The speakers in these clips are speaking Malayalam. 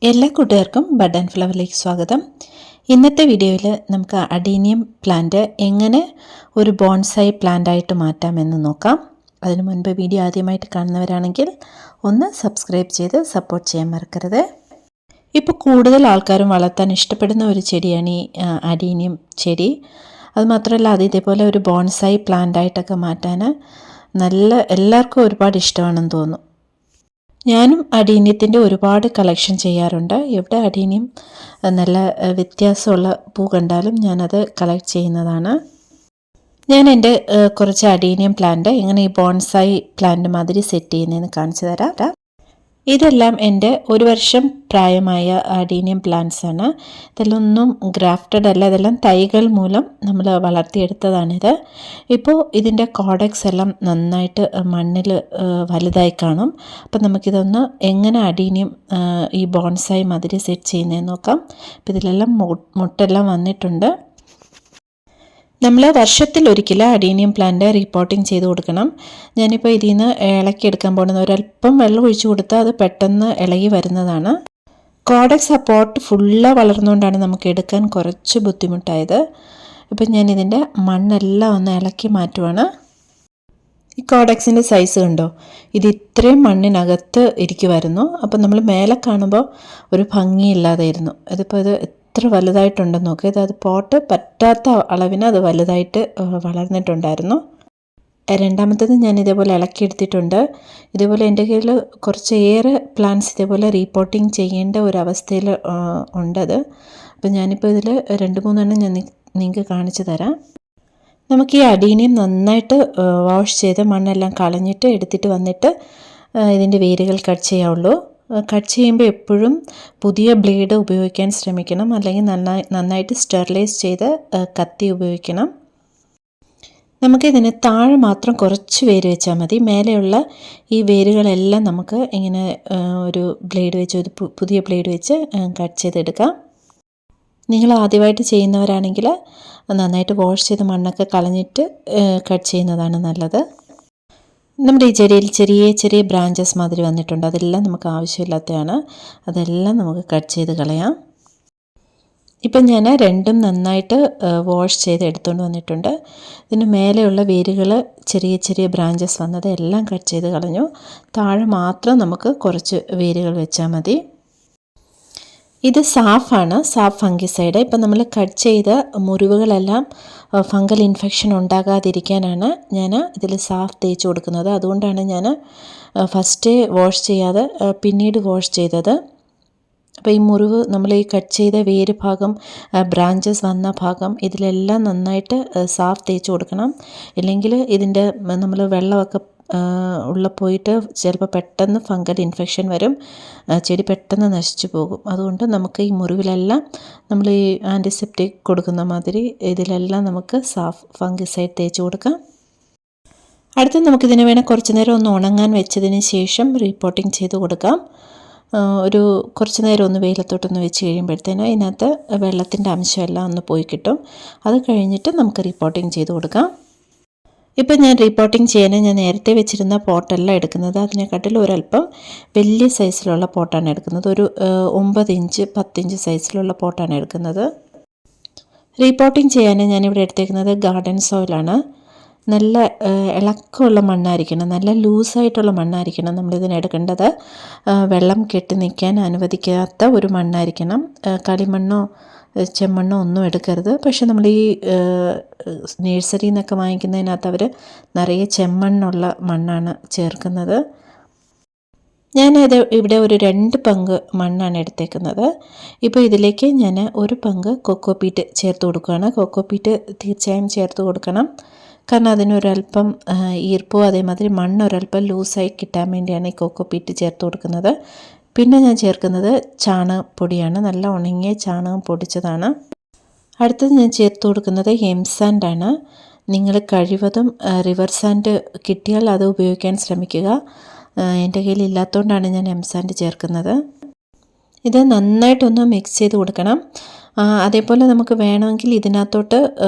എല്ലാ കൂട്ടുകാർക്കും ബഡ് ആൻഡ് ഫ്ലവറിലേക്ക് സ്വാഗതം. ഇന്നത്തെ വീഡിയോയിൽ നമുക്ക് അഡീനിയം പ്ലാന്റ് എങ്ങനെ ഒരു ബോൺസായി പ്ലാന്റായിട്ട് മാറ്റാമെന്ന് നോക്കാം. അതിനു മുൻപ് വീഡിയോ ആദ്യമായിട്ട് കാണുന്നവരാണെങ്കിൽ ഒന്ന് സബ്സ്ക്രൈബ് ചെയ്ത് സപ്പോർട്ട് ചെയ്യാൻ മറക്കരുത്. ഇപ്പോൾ കൂടുതൽ ആൾക്കാരും വളർത്താൻ ഇഷ്ടപ്പെടുന്ന ഒരു ചെടിയാണ് ഈ അഡീനിയം ചെടി. അതുമാത്രമല്ല അത് ഇതേപോലെ ഒരു ബോൺസായി പ്ലാന്റായിട്ടൊക്കെ മാറ്റാൻ എല്ലാവർക്കും ഒരുപാട് ഇഷ്ടമാണെന്ന് തോന്നുന്നു. ഞാനും അഡീനിയത്തിൻ്റെ ഒരുപാട് കളക്ഷൻ ചെയ്യാറുണ്ട്. എവിടെ അഡീനിയം നല്ല വ്യത്യാസമുള്ള പൂ കണ്ടാലും ഞാനത് കളക്ട് ചെയ്യുന്നതാണ്. ഞാൻ എൻ്റെ കുറച്ച് അഡീനിയം പ്ലാന്റ് എങ്ങനെ ഈ ബോൺസായി പ്ലാന്റ് മാതിരി സെറ്റ് ചെയ്യുന്നതെന്ന് കാണിച്ചു തരാം. ഇതെല്ലാം എൻ്റെ 1 വർഷം പ്രായമായ അഡീനിയം പ്ലാന്റ്സ് ആണ്. ഇതെല്ലാം ഗ്രാഫ്റ്റഡ് അല്ല, ഇതെല്ലാം തൈകൾ മൂലം നമ്മൾ വളർത്തിയെടുത്തതാണിത്. ഇപ്പോൾ ഇതിൻ്റെ കോഡക്സ് എല്ലാം നന്നായിട്ട് മണ്ണിൽ വലുതായി കാണും. അപ്പം നമുക്കിതൊന്ന് എങ്ങനെ അഡീനിയം ഈ ബോൺസായി മാതിരി സെറ്റ് ചെയ്യുന്നതെന്ന് നോക്കാം. അപ്പോൾ ഇതിലെല്ലാം മുട്ടെല്ലാം വന്നിട്ടുണ്ട്. നമ്മൾ വർഷത്തിലൊരിക്കൽ അഡീനിയം പ്ലാന്റ് റീപോട്ടിങ് ചെയ്ത് കൊടുക്കണം. ഞാനിപ്പോൾ ഇതിൽ നിന്ന് ഇളക്കിയെടുക്കാൻ പോകുന്നത് ഒരല്പം വെള്ളം ഒഴിച്ചു കൊടുത്താൽ അത് പെട്ടെന്ന് ഇളകി വരുന്നതാണ്. കോഡക്സ് പോട്ട് ഫുള്ള് വളർന്നുകൊണ്ടാണ് നമുക്ക് എടുക്കാൻ കുറച്ച് ബുദ്ധിമുട്ടായത്. ഇപ്പം ഞാനിതിൻ്റെ മണ്ണെല്ലാം ഒന്ന് ഇളക്കി മാറ്റുവാണ്. ഈ കോഡക്സിൻ്റെ സൈസ് കണ്ടോ, ഇത് ഇത്രയും മണ്ണിനകത്ത് ഇരിക്കുമായിരുന്നു. അപ്പം നമ്മൾ മേലെ കാണുമ്പോൾ ഒരു ഭംഗിയില്ലാതെ ഇരുന്നു. ഇതിപ്പോൾ ഇത് എത്ര വലുതായിട്ടുണ്ടെന്ന് നോക്കുക. അത് പോട്ട് പറ്റാത്ത അളവിന് അത് വലുതായിട്ട് വളർന്നിട്ടുണ്ടായിരുന്നു. രണ്ടാമത്തേത് ഞാൻ ഇതേപോലെ ഇളക്കിയെടുത്തിട്ടുണ്ട്. ഇതേപോലെ എൻ്റെ കയ്യിൽ കുറച്ചേറെ പ്ലാന്റ്സ് ഇതേപോലെ റീപോട്ടിങ് ചെയ്യേണ്ട ഒരവസ്ഥയിൽ ഉണ്ടത്. അപ്പം ഞാനിപ്പോൾ ഇതിൽ 2-3 ഞാൻ നിങ്ങൾക്ക് കാണിച്ചു തരാം. നമുക്ക് ഈ അഡീനിയം നന്നായിട്ട് വാഷ് ചെയ്ത് മണ്ണെല്ലാം കളഞ്ഞിട്ട് എടുത്തിട്ട് വന്നിട്ട് ഇതിൻ്റെ വേരുകൾ കട്ട് ചെയ്യാവുള്ളൂ. കട്ട് ചെയ്യുമ്പോൾ എപ്പോഴും പുതിയ ബ്ലേഡ് ഉപയോഗിക്കാൻ ശ്രമിക്കണം, അല്ലെങ്കിൽ നന്നായിട്ട് സ്റ്റെറിലൈസ് ചെയ്ത് കത്തി ഉപയോഗിക്കണം. നമുക്കിതിന് താഴെ മാത്രം കുറച്ച് വേര് വെച്ചാൽ മതി. മേലെയുള്ള ഈ വേരുകളെല്ലാം നമുക്ക് ഇങ്ങനെ ഒരു ബ്ലേഡ് വെച്ച് ഒരു പുതിയ ബ്ലേഡ് വെച്ച് കട്ട് ചെയ്തെടുക്കാം. നിങ്ങൾ ആദ്യമായിട്ട് ചെയ്യുന്നവരാണെങ്കിൽ നന്നായിട്ട് വാഷ് ചെയ്ത് മണ്ണൊക്കെ കളഞ്ഞിട്ട് കട്ട് ചെയ്യുന്നതാണ് നല്ലത്. നമ്മുടെ ഈ ചെടിയിൽ ചെറിയ ചെറിയ ബ്രാഞ്ചസ് മാതിരി വന്നിട്ടുണ്ട്. അതെല്ലാം നമുക്ക് ആവശ്യമില്ലാത്തതാണ്. അതെല്ലാം നമുക്ക് കട്ട് ചെയ്ത് കളയാം. ഇപ്പം ഞാൻ രണ്ടും നന്നായിട്ട് വാഷ് ചെയ്ത് എടുത്തുകൊണ്ട് വന്നിട്ടുണ്ട്. ഇതിന് മേലെയുള്ള വേരുകൾ ചെറിയ ചെറിയ ബ്രാഞ്ചസ് വന്നത് എല്ലാം കട്ട് ചെയ്ത് കളഞ്ഞു. താഴെ മാത്രം നമുക്ക് കുറച്ച് വേരുകൾ വെച്ചാൽ മതി. ഇത് സാഫാണ്, സാഫ് ഫംഗിസൈഡ്. ഇപ്പം നമ്മൾ കട്ട് ചെയ്ത മുറിവുകളെല്ലാം ഫംഗൽ ഇൻഫെക്ഷൻ ഉണ്ടാകാതിരിക്കാനാണ് ഞാൻ ഇതിൽ സാഫ് തേച്ച് കൊടുക്കുന്നത്. അതുകൊണ്ടാണ് ഞാൻ ഫസ്റ്റ് വാഷ് ചെയ്യാതെ പിന്നീട് വാഷ് ചെയ്തത്. അപ്പോൾ ഈ മുറിവ് നമ്മൾ ഈ കട്ട് ചെയ്ത വേര് ഭാഗം, ബ്രാഞ്ചസ് വന്ന ഭാഗം, ഇതിലെല്ലാം നന്നായിട്ട് സാഫ് തേച്ച് കൊടുക്കണം. ഇല്ലെങ്കിൽ ഇതിൻ്റെ നമ്മൾ വെള്ളമൊക്കെ പോയിട്ട് ചിലപ്പോൾ പെട്ടെന്ന് ഫംഗൽ ഇൻഫെക്ഷൻ വരും, ചെടി പെട്ടെന്ന് നശിച്ചു പോകും. അതുകൊണ്ട് നമുക്ക് ഈ മുറിവിലെല്ലാം നമ്മൾ ഈ ആൻറ്റിസെപ്റ്റിക് കൊടുക്കുന്ന മാതിരി ഇതിലെല്ലാം നമുക്ക് സാഫ് ഫംഗിസൈഡ് തേച്ച് കൊടുക്കാം. അടുത്ത് നമുക്കിതിന് വേണേൽ കുറച്ച് നേരം ഒന്ന് ഉണങ്ങാൻ വെച്ചതിന് ശേഷം റീപോട്ടിങ് ചെയ്ത് കൊടുക്കാം. ഒരു കുറച്ച് നേരം ഒന്ന് വെയിലത്തോട്ടൊന്ന് വെച്ച് കഴിയുമ്പോഴത്തേനും അതിനകത്ത് വെള്ളത്തിൻ്റെ അംശമെല്ലാം ഒന്ന് പോയി കിട്ടും. അത് കഴിഞ്ഞിട്ട് നമുക്ക് റീപോട്ടിങ് ചെയ്ത് കൊടുക്കാം. ഇപ്പം ഞാൻ റീപോട്ടിങ് ചെയ്യാൻ ഞാൻ നേരത്തെ വെച്ചിരുന്ന പോട്ടല്ല എടുക്കുന്നത്. അതിനെക്കാട്ടിൽ ഒരല്പം വലിയ സൈസിലുള്ള പോട്ടാണ് എടുക്കുന്നത്. ഒരു 9 ഇഞ്ച് 10 ഇഞ്ച് സൈസിലുള്ള പോട്ടാണ് എടുക്കുന്നത്. റീപോട്ടിങ് ചെയ്യാൻ ഞാനിവിടെ എടുത്തേക്കുന്നത് ഗാർഡൻ സോയിലാണ്. നല്ല ഇളക്കമുള്ള മണ്ണായിരിക്കണം, നല്ല ലൂസായിട്ടുള്ള മണ്ണായിരിക്കണം നമ്മളിതിന് എടുക്കേണ്ടത്. വെള്ളം കെട്ടി നിൽക്കാൻ അനുവദിക്കാത്ത ഒരു മണ്ണായിരിക്കണം. കളിമണ്ണോ ചെമ്മണ്ണോ ഒന്നും എടുക്കരുത്. പക്ഷെ നമ്മൾ ഈ നഴ്സറിയിൽ നിന്നൊക്കെ വാങ്ങിക്കുന്നതിനകത്ത് അവർ നിറയെ ചെമ്മണ്ണുള്ള മണ്ണാണ് ചേർക്കുന്നത്. ഞാനത് ഇവിടെ ഒരു 2 പങ്ക് മണ്ണാണ് എടുത്തേക്കുന്നത്. ഇപ്പോൾ ഇതിലേക്ക് ഞാൻ 1 പങ്ക് കൊക്കോപീറ്റ് ചേർത്ത് കൊടുക്കുകയാണ്. കൊക്കോപീറ്റ് തീർച്ചയായും ചേർത്ത് കൊടുക്കണം, കാരണം അതിനൊരല്പം ഈർപ്പവും അതേമാതിരി മണ്ണ് ഒരല്പം ലൂസായി കിട്ടാൻ വേണ്ടിയാണ് ഈ കൊക്കോപീറ്റ് ചേർത്ത് കൊടുക്കുന്നത്. പിന്നെ ഞാൻ ചേർക്കുന്നത് ചാണകപ്പൊടിയാണ്, നല്ല ഉണങ്ങിയ ചാണകം പൊടിച്ചതാണ്. അടുത്തത് ഞാൻ ചേർത്ത് കൊടുക്കുന്നത് എം സാൻഡാണ്. നിങ്ങൾ കഴിവതും റിവർ സാൻഡ് കിട്ടിയാൽ അത് ഉപയോഗിക്കാൻ ശ്രമിക്കുക. എൻ്റെ കയ്യിൽ ഇല്ലാത്തതുകൊണ്ടാണ് ഞാൻ എം സാൻഡ് ചേർക്കുന്നത്. ഇത് നന്നായിട്ടൊന്ന് മിക്സ് ചെയ്ത് കൊടുക്കണം. അതേപോലെ നമുക്ക് വേണമെങ്കിൽ ഇതിനകത്തോട്ട്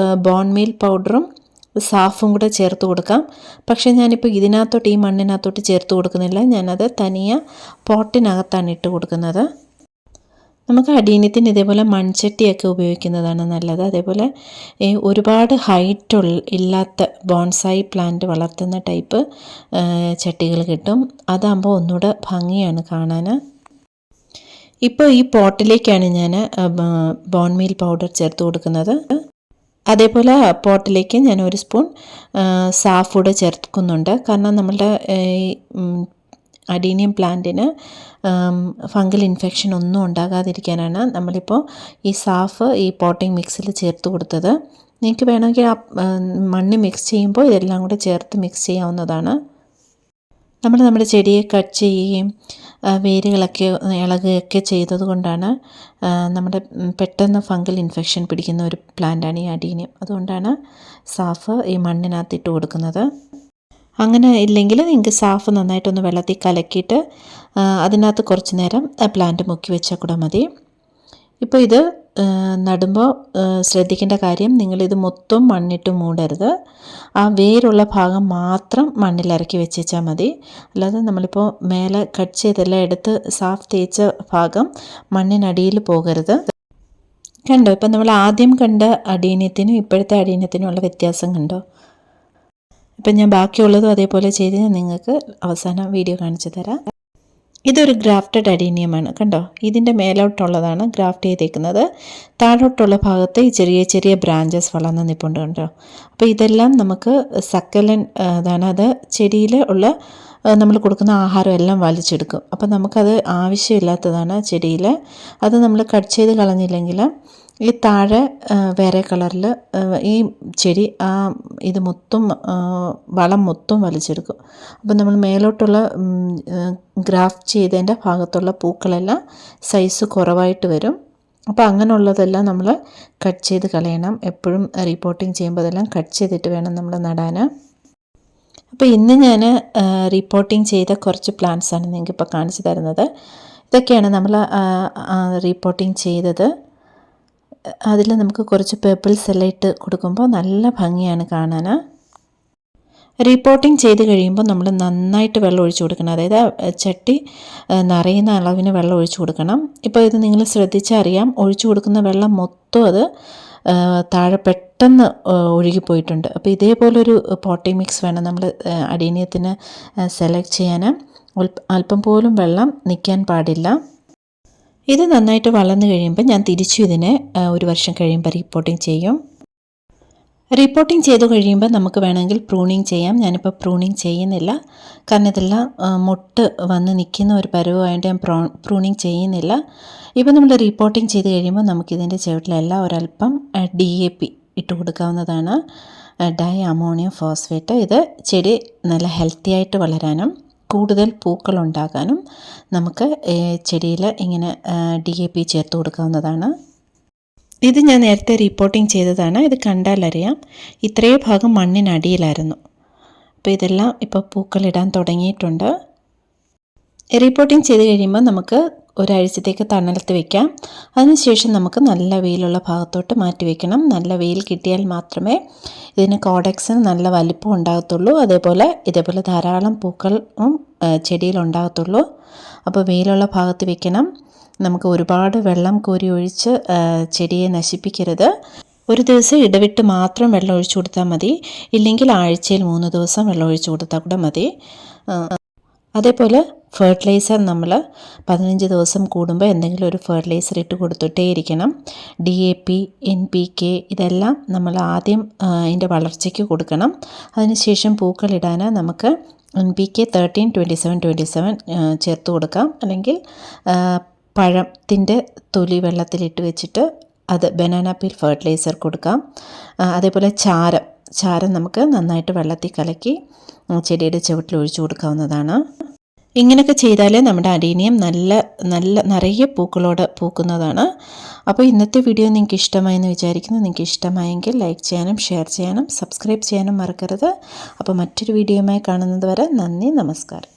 ബോൺ മീൽ പൗഡറും സാഫും കൂടെ ചേർത്ത് കൊടുക്കാം. പക്ഷേ ഞാനിപ്പോൾ ഇതിനകത്തോട്ട് ഈ മണ്ണിനകത്തോട്ട് ചേർത്ത് കൊടുക്കുന്നില്ല. ഞാനത് തനിയെ പോട്ടിനകത്താണ് ഇട്ട് കൊടുക്കുന്നത്. നമുക്ക് അടീനിയത്തിന് ഇതേപോലെ മൺചട്ടിയൊക്കെ ഉപയോഗിക്കുന്നതാണ് നല്ലത്. അതേപോലെ ഒരുപാട് ഹൈറ്റ് ഇല്ലാത്ത ബോൺസായി പ്ലാന്റ് വളർത്തുന്ന ടൈപ്പ് ചട്ടികൾ കിട്ടും. അതാകുമ്പോൾ ഒന്നുകൂടെ ഭംഗിയാണ് കാണാൻ. ഇപ്പോൾ ഈ പോട്ടിലേക്കാണ് ഞാൻ ബോൺ മീൽ പൗഡർ ചേർത്ത് കൊടുക്കുന്നത്. അതേപോലെ പോട്ടിലേക്ക് ഞാൻ 1 സ്പൂൺ സാഫൂഡ് ചേർക്കുന്നുണ്ട്. കാരണം നമ്മളുടെ അഡീനിയം പ്ലാന്റിന് ഫംഗൽ ഇൻഫെക്ഷൻ ഒന്നും ഉണ്ടാകാതിരിക്കാനാണ് നമ്മളിപ്പോൾ ഈ സാഫ് ഈ പോട്ടിംഗ് മിക്സിൽ ചേർത്ത് കൊടുത്തത്. നിങ്ങൾക്ക് വേണമെങ്കിൽ ആ മണ്ണ് മിക്സ് ചെയ്യുമ്പോൾ ഇതെല്ലാം കൂടെ ചേർത്ത് മിക്സ് ചെയ്യാവുന്നതാണ്. നമ്മുടെ ചെടിയെ കട്ട് ചെയ്യുകയും വേരുകളൊക്കെ ഇളകുകയൊക്കെ ചെയ്തത് കൊണ്ടാണ് നമ്മുടെ പെട്ടെന്ന് ഫംഗൽ ഇൻഫെക്ഷൻ പിടിക്കുന്ന ഒരു പ്ലാന്റാണ് ഈ അഡീനിയം. അതുകൊണ്ടാണ് സാഫ് ഈ മണ്ണിനകത്തിട്ട് കൊടുക്കുന്നത്. അങ്ങനെ ഇല്ലെങ്കിൽ നിങ്ങൾക്ക് സാഫ് നന്നായിട്ടൊന്ന് വെള്ളത്തിൽ കലക്കിയിട്ട് അതിനകത്ത് കുറച്ച് നേരം പ്ലാന്റ് മുക്കി വെച്ചാൽ കൂടെ മതി. ഇപ്പോൾ ഇത് നടുമ്പോൾ ശ്രദ്ധിക്കേണ്ട കാര്യം, നിങ്ങളിത് മൊത്തം മണ്ണിട്ട് മൂടരുത്. ആ വേരുള്ള ഭാഗം മാത്രം മണ്ണിലിറക്കി വെച്ചാൽ മതി. അല്ലാതെ നമ്മളിപ്പോൾ മേലെ കട്ട് ചെയ്തെല്ലാം എടുത്ത് സാഫ് തേച്ച ഭാഗം മണ്ണിനടിയിൽ പോകരുത്. കണ്ടോ, ഇപ്പം നമ്മൾ ആദ്യം കണ്ട അടീനിയത്തിനും ഇപ്പോഴത്തെ അടീനിയത്തിനും ഉള്ള വ്യത്യാസം കണ്ടോ? ഇപ്പം ഞാൻ ബാക്കിയുള്ളതും അതേപോലെ ചെയ്ത് ഞാൻ നിങ്ങൾക്ക് അവസാനം വീഡിയോ കാണിച്ചു തരാം. ഇതൊരു ഗ്രാഫ്റ്റഡ് അഡീനിയമാണ്. കണ്ടോ, ഇതിൻ്റെ മേലോട്ടുള്ളതാണ് ഗ്രാഫ്റ്റ് ചെയ്തേക്കുന്നത്. താഴോട്ടുള്ള ഭാഗത്ത് ഈ ചെറിയ ചെറിയ ബ്രാഞ്ചസ് വളർന്ന് നിൽപ്പുണ്ട്. കണ്ടോ, അപ്പോൾ ഇതെല്ലാം നമുക്ക് സക്കലൻ ഇതാണ്. അത് ചെടിയിൽ ഉള്ള നമ്മൾ കൊടുക്കുന്ന ആഹാരം എല്ലാം വലിച്ചെടുക്കും. അപ്പോൾ നമുക്കത് ആവശ്യമില്ലാത്തതാണ് ചെടിയിൽ. അത് നമ്മൾ കട്ട് ചെയ്ത് കളഞ്ഞില്ലെങ്കിൽ ഈ താഴെ വേറെ കളറിൽ ഈ ചെടി ഇത് മൊത്തം വളം മൊത്തം വലിച്ചെടുക്കും. അപ്പം നമ്മൾ മേലോട്ടുള്ള ഗ്രാഫ്റ്റ് ചെയ്തതിൻ്റെ ഭാഗത്തുള്ള പൂക്കളെല്ലാം സൈസ് കുറവായിട്ട് വരും. അപ്പോൾ അങ്ങനെയുള്ളതെല്ലാം നമ്മൾ കട്ട് ചെയ്ത് കളയണം. എപ്പോഴും റീപോട്ടിങ് ചെയ്യുമ്പോൾ അതെല്ലാം കട്ട് ചെയ്തിട്ട് വേണം നമ്മൾ നടാൻ. അപ്പോൾ ഇന്ന് ഞാൻ റീപോട്ടിങ് ചെയ്ത കുറച്ച് പ്ലാന്റ്സാണ് നിങ്ങൾക്ക് ഇപ്പോൾ കാണിച്ചു തരുന്നത്. ഇതൊക്കെയാണ് നമ്മൾ റീപോട്ടിങ് ചെയ്തത്. അതിൽ നമുക്ക് കുറച്ച് പേപ്പിൾസ് എല്ലാം ഇട്ട് കൊടുക്കുമ്പോൾ നല്ല ഭംഗിയാണ് കാണാൻ. റീപോട്ടിങ് ചെയ്ത് കഴിയുമ്പോൾ നമ്മൾ നന്നായിട്ട് വെള്ളം ഒഴിച്ചു കൊടുക്കണം. അതായത് ചട്ടി നിറയുന്ന അളവിന് വെള്ളം ഒഴിച്ചു കൊടുക്കണം. ഇപ്പോൾ ഇത് നിങ്ങൾ ശ്രദ്ധിച്ചാൽ അറിയാം, ഒഴിച്ചു കൊടുക്കുന്ന വെള്ളം മൊത്തം അത് താഴെ പെട്ടെന്ന് ഒഴുകിപ്പോയിട്ടുണ്ട്. അപ്പോൾ ഇതേപോലൊരു പോട്ടിംഗ് മിക്സ് വേണം നമ്മൾ അടീനിയത്തിന് സെലക്ട് ചെയ്യാൻ. അല്പം പോലും വെള്ളം നിൽക്കാൻ പാടില്ല. ഇത് നന്നായിട്ട് വളർന്നു കഴിയുമ്പോൾ ഞാൻ തിരിച്ചു ഇതിനെ 1 വർഷം കഴിയുമ്പോൾ റീപോട്ടിങ് ചെയ്യും. റീപോട്ടിങ് ചെയ്തു കഴിയുമ്പോൾ നമുക്ക് വേണമെങ്കിൽ പ്രൂണിങ് ചെയ്യാം. ഞാനിപ്പോൾ പ്രൂണിങ് ചെയ്യുന്നില്ല, കാരണം ഇതെല്ലാം മുട്ട് വന്ന് നിൽക്കുന്ന ഒരു പരുവമായിട്ട് ഞാൻ പ്രൂണിങ് ചെയ്യുന്നില്ല. ഇപ്പോൾ നമ്മൾ റീപോട്ടിങ് ചെയ്ത് കഴിയുമ്പോൾ നമുക്കിതിൻ്റെ ചുവട്ടിലെല്ലാം ഒരല്പം DAP ഇട്ട് കൊടുക്കാവുന്നതാണ്, ഡൈ അമോണിയം ഫോസ്ഫേറ്റ്. ഇത് ചെടി നല്ല ഹെൽത്തി ആയിട്ട് വളരാനും കൂടുതൽ പൂക്കളുണ്ടാകാനും നമുക്ക് ചെടിയിൽ ഇങ്ങനെ DAP ചേർത്ത് കൊടുക്കാവുന്നതാണ്. ഇത് ഞാൻ നേരത്തെ റീപോട്ടിങ് ചെയ്തതാണ്. ഇത് കണ്ടാലറിയാം, ഇത്രയും ഭാഗം മണ്ണിനടിയിലായിരുന്നു. അപ്പോൾ ഇതെല്ലാം ഇപ്പോൾ പൂക്കളിടാൻ തുടങ്ങിയിട്ടുണ്ട്. റീപോട്ടിങ് ചെയ്ത് കഴിയുമ്പോൾ നമുക്ക് ഒരാഴ്ചത്തേക്ക് തണലത്ത് വയ്ക്കാം. അതിനുശേഷം നമുക്ക് നല്ല വെയിലുള്ള ഭാഗത്തോട്ട് മാറ്റി വയ്ക്കണം. നല്ല വെയിൽ കിട്ടിയാൽ മാത്രമേ ഇതിന് കോഡെക്സിന് നല്ല വലിപ്പം ഉണ്ടാകത്തുള്ളൂ. ഇതേപോലെ ധാരാളം പൂക്കളും ചെടിയിലുണ്ടാകത്തുള്ളൂ. അപ്പോൾ വെയിലുള്ള ഭാഗത്ത് വയ്ക്കണം. നമുക്ക് ഒരുപാട് വെള്ളം കോരി ഒഴിച്ച് ചെടിയെ നശിപ്പിക്കരുത്. ഒരു ദിവസം ഇടവിട്ട് മാത്രം വെള്ളം ഒഴിച്ചു കൊടുത്താൽ മതി. ഇല്ലെങ്കിൽ ആഴ്ചയിൽ 3 ദിവസം വെള്ളം ഒഴിച്ചു കൊടുത്താൽ കൂടെ മതി. അതേപോലെ ഫെർട്ടിലൈസർ നമ്മൾ 15 ദിവസം കൂടുമ്പോൾ എന്തെങ്കിലും ഒരു ഫെർട്ടിലൈസർ ഇട്ട് കൊടുത്തിട്ടേ ഇരിക്കണം. DAP, NPK ഇതെല്ലാം നമ്മൾ ആദ്യം അതിൻ്റെ വളർച്ചയ്ക്ക് കൊടുക്കണം. അതിനുശേഷം പൂക്കളിടാൻ നമുക്ക് NPK 13-27-27 ചേർത്ത് കൊടുക്കാം. അല്ലെങ്കിൽ പഴത്തിൻ്റെ തൊലി വെള്ളത്തിലിട്ട് വെച്ചിട്ട് അത് ബനാന പീൽ ഫെർട്ടിലൈസർ കൊടുക്കാം. അതേപോലെ ചാരം നമുക്ക് നന്നായിട്ട് വെള്ളത്തിൽ കലക്കി ചെടിയുടെ ചുവട്ടിൽ ഒഴിച്ചു കൊടുക്കാവുന്നതാണ്. ഇങ്ങനെയൊക്കെ ചെയ്താലേ നമ്മുടെ അഡീനിയം നല്ല നിറയെ പൂക്കളോടെ പൂക്കുന്നതാണ്. അപ്പോൾ ഇന്നത്തെ വീഡിയോ നിങ്ങൾക്ക് ഇഷ്ടമായെന്ന് വിചാരിക്കുന്നു. നിങ്ങൾക്ക് ഇഷ്ടമായെങ്കിൽ ലൈക്ക് ചെയ്യാനും ഷെയർ ചെയ്യാനും സബ്സ്ക്രൈബ് ചെയ്യാനും മറക്കരുത്. അപ്പോൾ മറ്റൊരു വീഡിയോയുമായി കാണുന്നത് വരെ നന്ദി, നമസ്കാരം.